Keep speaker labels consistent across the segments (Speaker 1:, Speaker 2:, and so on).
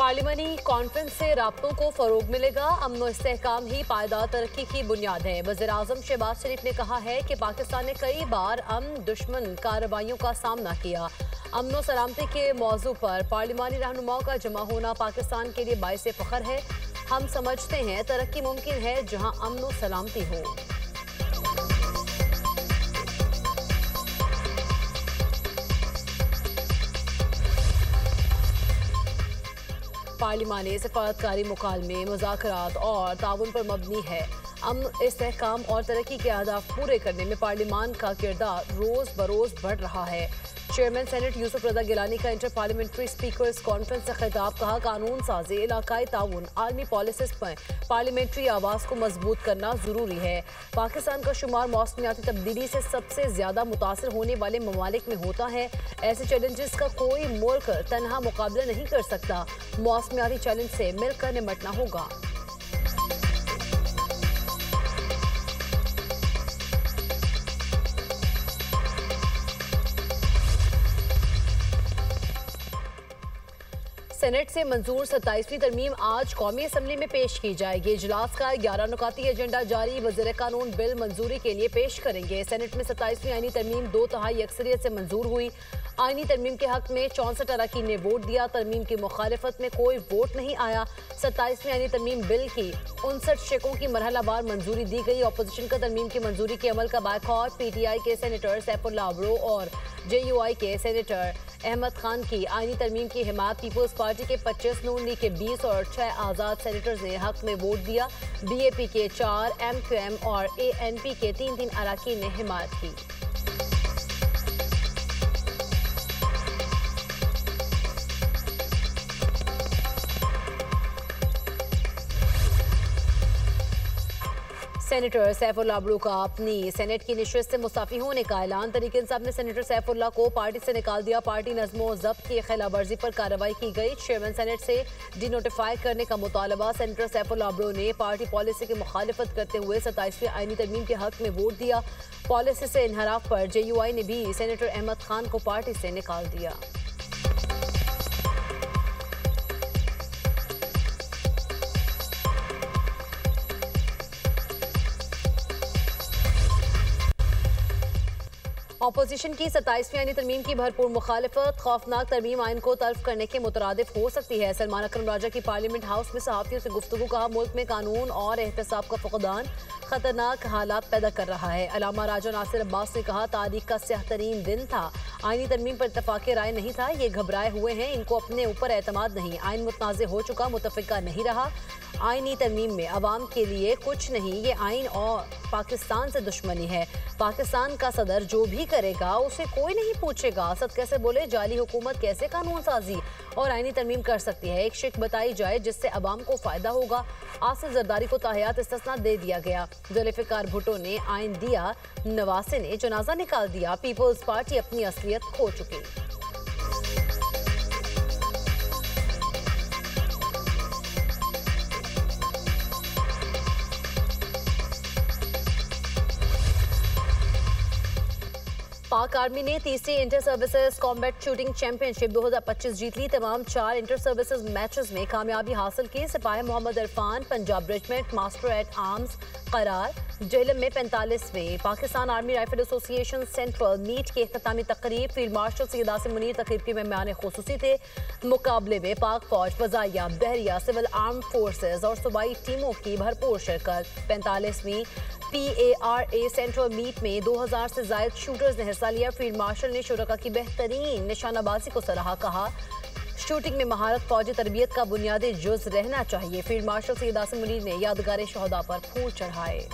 Speaker 1: पार्लिमानी conference से राब्तों को फरोग मिलेगा। अमन इस्तेहकाम ही पायदार तरक्की की बुनियाद है। वज़ीर-ए-आज़म शहबाज शरीफ ने कहा है कि पाकिस्तान ने कई बार अमन दुश्मन कार्रवाइयों का सामना किया। अमन और सलामती के मौजू पर पार्लिमानी रहनुमाओं का जमा होना पाकिस्तान के लिए बाइस फ़ख्र है। हम समझते हैं तरक्की मुमकिन है जहाँ अमन और सलामती हो। पार्लिमानी सफारतकारी मुकालमे मुज़ाकरात और ताउन पर मबनी है। अमन इस्तेहकाम और तरक्की के अहदाफ पूरे करने में पार्लिमान का किरदार रोज़ बरोज़ बढ़ रहा है। चेयरमैन सेनेट यूसुफ रज़ा गिलानी का इंटर पार्लियामेंट्री स्पीकर्स कॉन्फ्रेंस से खिताब। कहा, कानून साजी, इलाकाई ताउन, आलमी पॉलिसीज पर पार्लियामेंट्री आवाज़ को मजबूत करना ज़रूरी है। पाकिस्तान का शुमार मौसमियाती तब्दीली से सबसे ज़्यादा मुतासर होने वाले ममालिक में होता है। ऐसे चैलेंजेस का कोई मुल्क तनहा मुकाबला नहीं कर सकता। मौसमियाती चैलेंज से मिलकर निपटना होगा। सेनेट से मंजूर 27वीं तरमीम आज कौमी असम्बली में पेश की जाएगी। इजलास का 11 नुकाती एजेंडा जारी। वज़ीर कानून बिल मंजूरी के लिए पेश करेंगे। सेनेट में 27वीं आईनी तरमीम 2/3 अक्सरियत से मंजूर हुई। आईनी तरमीम के हक में 64 अरकान ने वोट दिया। तरमीम की मुखालिफत में कोई वोट नहीं आया। 27वीं आईनी तरमीम बिल की 59 शेकों की मरहलावार मंजूरी दी गई। अपोजिशन का तरमीम की मंजूरी के अमल का बायकॉट। PTI के सेनेटर सैफुल्लाह अब्रो और JUI के सेनेटर अहमद खान की आईनी तरमीम की हिमायत। पीपल्स पार्टी के 25, नून लीग के 20 और 6 आज़ाद सेनेटर्स ने हक में वोट दिया। BAP के 4, MQM और ANP के 3 अरकान ने हिमायत की। सेनेटर सैफुल्लाह अब्रू का अपनी सेनेट की निशस्त से मुस्ताफी होने का ऐलान। तहरीक इंसाफ ने सेनेटर सैफुल्लाह को पार्टी से निकाल दिया। पार्टी नज़्मो ज़ब्त की खिलाफवर्जी पर कार्रवाई की गई। चेयरमैन सेनेट से डिनोटिफाई करने का मुतालबा। सेनेटर सैफुल्लाह अब्रू ने पार्टी पॉलिसी की मुखालिफत करते हुए 27वीं आईनी तरमीम के हक में वोट दिया। पॉलिसी से इनहराफ पर JUI ने भी सेनेटर अहमद खान को पार्टी से निकाल दिया। अपोजिशन की 27वीं आईनी तरमीम की भरपूर मुखालिफत। खौफनाक तरमीम आइन को तल्फ करने के मुतरादिफ हो सकती है। सलमान अकरम राजा की पार्लियामेंट हाउस में सहाफ़ियों से गुफ्तगू। कहा, मुल्क में कानून और एहतसाब का फुक़दान खतरनाक हालात पैदा कर रहा है। अलामा राजा नासिर अब्बास ने कहा, तारीख का स्याह तरीन दिन था। आईनी तरमीम पर इत्तफाक़ राय नहीं था। ये घबराए हुए हैं, इनको अपने ऊपर एतमाद नहीं। आइन मुतनाज़ हो चुका, मुतफ़िका नहीं रहा। आईनी तरमीम में अवाम के लिए कुछ नहीं। ये आइन और पाकिस्तान से दुश्मनी है। पाकिस्तान का सदर जो भी करेगा उसे कोई नहीं पूछेगा। असद कैसे बोले, जाली हुकूमत कैसे कानून साजी और आईनी तरमीम कर सकती है। एक शिक बताई जाए जिससे अवाम को फायदा होगा। आसिफ जरदारी को ताहियात इस्तिस्ना दे दिया गया। जुल्फ़िकार भुट्टो ने आइन दिया, नवासे ने जनाजा निकाल दिया। पीपल्स पार्टी अपनी असलियत खो चुकी। पाक आर्मी ने तीसरी inter services combat shooting championship 2025 जीत ली। तमाम 4 इंटर सर्विसेज मैचेस में कामयाबी हासिल की। सिपाही Mohammad Irfan Punjab regiment master at arms करार जेहलम में 45वें Pakistan army rifle association central meet की इख्तितामी तकरीब। फील्ड मार्शल सैयद आसिम मुनीर तकरीब के मेहमान खुसूसी थे। मुकाबले में पाक फौज, फजाइया, बहरिया, सिविल आर्म फोर्सेज और सूबाई टीमों की भरपूर शिरकत। 45वीं PARA सेंट्रल मीट में 2000 से जायद शूटर्स ने हिस्सा लिया। फील्ड मार्शल ने शुरका की बेहतरीन निशानाबाजी को सराहा। कहा, शूटिंग में महारत फौजी तरबियत का बुनियादी जुज़ रहना चाहिए। फील्ड मार्शल सैयद आसिम मुनीर ने यादगार शहदा पर फूल चढ़ाए।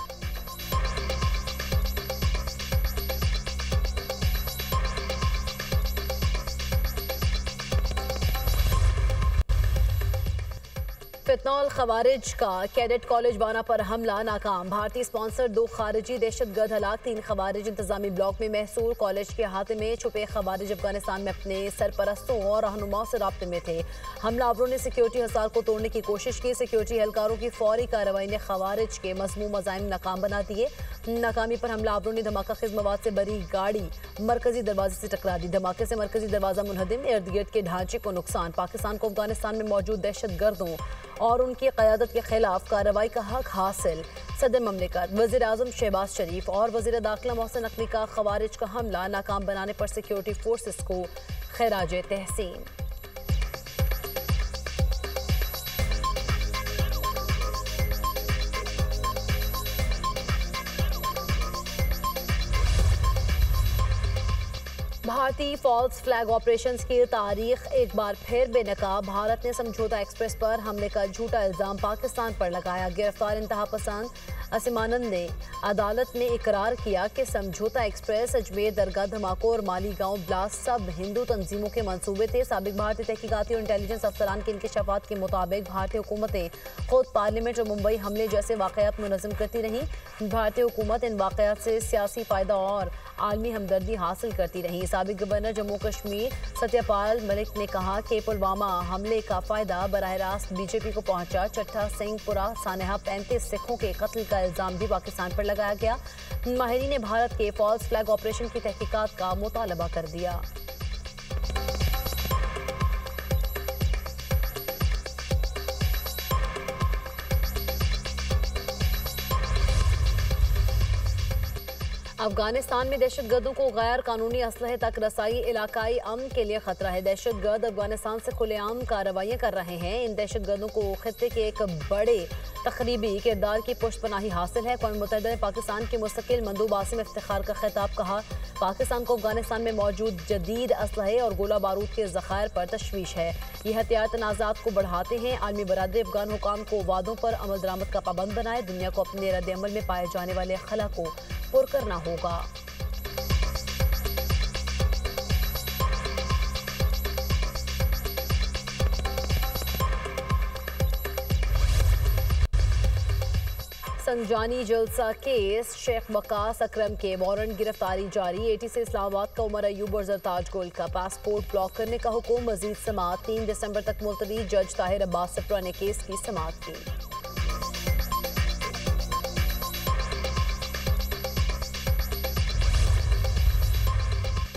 Speaker 1: फितनौल खवारिज का कैडेट कॉलेज बाना पर हमला नाकाम। भारतीय स्पॉन्सर 2 खारिजी दहशतगर्द हलाक। 3 खवारिज इंतजामी ब्लॉक में महसूर। कॉलेज के अहाते में छुपे खवारिज अफगानिस्तान में अपने सरपरस्तों और रहनुमाओं से राब्ते में थे। हमलावरों ने सिक्योरिटी हसार को तोड़ने की कोशिश की। सिक्योरिटी एहलकारों की फौरी कार्रवाई ने खवारिज के मज़मूम अज़ाइम नाकाम बना दिए। नाकामी पर हमलावरों ने धमाका खिज मवाद से भरी गाड़ी मरकजी दरवाजे से टकरा दी। धमाके से मरकजी दरवाजा मुनहदिम, इर्द गिर्द के ढांचे को नुकसान। पाकिस्तान को अफगानिस्तान में मौजूद दहशतगर्दों और उनकी क़यादत के खिलाफ कार्रवाई का हक हासिल। सदर ममलिकत वज़ीर आज़म शहबाज शरीफ और वज़ीर दाखिला मोहसिन नकवी का खवारिज का हमला नाकाम बनाने पर सिक्योरिटी फोर्सेस को खिराज तहसीन। भारतीय फॉल्स फ्लैग ऑपरेशंस की तारीख एक बार फिर बेनकाब। भारत ने समझौता एक्सप्रेस पर हमले का झूठा इल्जाम पाकिस्तान पर लगाया। गिरफ्तार इंतहा पसंद असीमानंद ने अदालत में इकरार किया कि समझौता एक्सप्रेस, अजमेर दरगाह धमाकों और मालीगांव ब्लास्ट सब हिंदू तंजीमों के मंसूबे थे। साबिक भारतीय तहकीकाती और इंटेलिजेंस अफसरान के इंकशाफात के मुताबिक भारतीय हुकूमतें खुद पार्लियामेंट और मुंबई हमले जैसे वाक़यात मुनज़्ज़म करती रहीं। भारतीय हुकूमत इन वाक़यात से सियासी फ़ायदा और आलमी हमदर्दी हासिल करती रही। साबिक गवर्नर जम्मू कश्मीर सत्यपाल मलिक ने कहा कि पुलवामा हमले का फ़ायदा बराह रास्त बीजेपी को पहुंचा। चट्टा सिंहपुरा सानेहा 35 सिखों के कत्ल का इल्ज़ाम भी पाकिस्तान पर लगाया गया। माहिरीन ने भारत के फॉल्स फ्लैग ऑपरेशन की तहकीकात का मुतालबा कर दिया। अफगानिस्तान में दहशतगर्दों को गैर कानूनी असलहे तक रसाई इलाकाई अमन के लिए खतरा है। दहशतगर्द अफगानिस्तान से खुलेआम कार्रवाइयाँ कर रहे हैं। इन दहशतगर्दों को खित्ते के एक बड़े तकरीबी किरदार की पुष्टपनाही हासिल है। अक़वाम मुत्तहिदा ने पाकिस्तान के मुस्तकिल मंदूब आसिम इफ्तिखार का खिताब कहा। पाकिस्तान को अफगानिस्तान में मौजूद जदीद असलहे और गोला बारूद के ज़खायर पर तशवीश है। ये हथियार तनाज़ात को बढ़ाते हैं। आलमी बरादरी अफगान हुकाम को वादों पर अमल दरामद का पाबंद बनाए। दुनिया को अपने रद्द अमल में पाए जाने वाले खला को पुर करना होगा। संजानी जलसा केस, शेख वकास अकरम के वारंट गिरफ्तारी जारी। एटी से इस्लामाबाद का उमर अयूब और जरताज गुल का पासपोर्ट ब्लॉक करने का हुक्म। मजीद समाअत 3 दिसंबर तक मुलतवी। जज ताहिर अब्बास सिप्रा ने केस की समाअत की।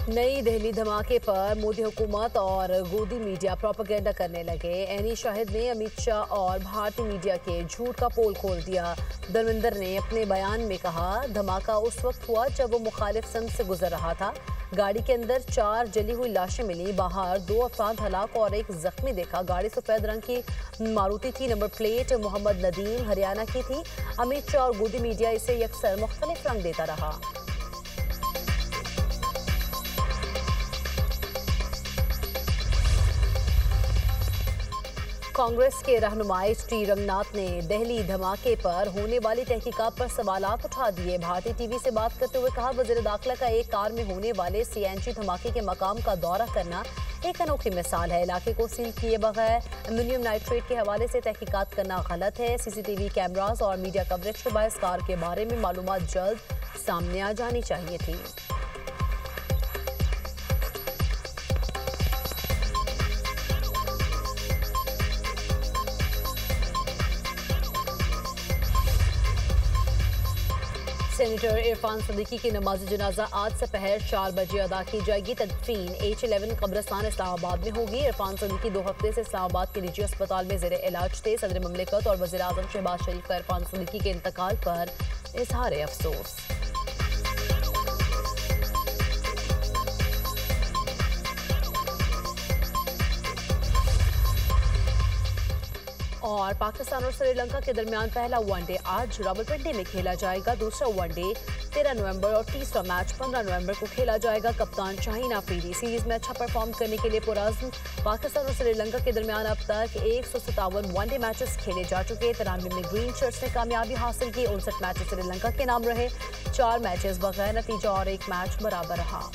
Speaker 1: नई दिल्ली धमाके पर मोदी हुकूमत और गोदी मीडिया प्रोपेगेंडा करने लगे। एनी शाहिद ने अमित शाह और भारतीय मीडिया के झूठ का पोल खोल दिया। धर्मेंद्र ने अपने बयान में कहा, धमाका उस वक्त हुआ जब वो मुखालिफ सम से गुजर रहा था। गाड़ी के अंदर 4 जली हुई लाशें मिली। बाहर 2 अफराद हलाक और 1 जख्मी देखा। गाड़ी सफेद रंग की मारुति थी। नंबर प्लेट मोहम्मद नदीम हरियाणा की थी। अमित शाह और गोदी मीडिया इसे यकसर मुख्तलिफ रंग देता रहा। कांग्रेस के रहनुमा टी रंगनाथ ने दिल्ली धमाके पर होने वाली तहकीकात पर सवालात उठा दिए। भारतीय टीवी से बात करते हुए कहा, वज़ीर दाखिला का एक कार में होने वाले सीएनजी धमाके के मकाम का दौरा करना एक अनोखी मिसाल है। इलाके को सील किए बगैर अमोनियम नाइट्रेट के हवाले से तहकीकात करना गलत है। सीसीटीवी कैमरास और मीडिया कवरेज के बायस कार के बारे में मालूमात जल्द सामने आ जानी चाहिए थी। सेनेटर इरफान सदीकी की नमाज जनाजा आज सपहर 4 बजे अदा की जाएगी। तदफीन H11 कब्रिस्तान इस्लामाबाद में होगी। इरफान सदीकी 2 हफ्ते से इस्लामाबाद के निजी अस्पताल में ज़ेरे इलाज थे। सदर ममलिकत और वज़ीर आज़म शहबाज शरीफ का इरफान सदीकी के इंतकाल पर इजहार अफसोस। और पाकिस्तान और श्रीलंका के दरमियान पहला वनडे आज रावलपिंडी में खेला जाएगा। दूसरा वनडे 13 नवंबर और तीसरा मैच 15 नवंबर को खेला जाएगा। कप्तान शाहीन आफरीदी सीरीज में अच्छा परफॉर्म करने के लिए पुरअज़्म। पाकिस्तान और श्रीलंका के दरमियान अब तक 157 वनडे मैचेस खेले जा चुके। 93 में ग्रीन शर्ट्स ने कामयाबी हासिल की। 59 मैचेस श्रीलंका के नाम रहे। 4 मैचेस बगैर नतीजा और 1 मैच बराबर रहा।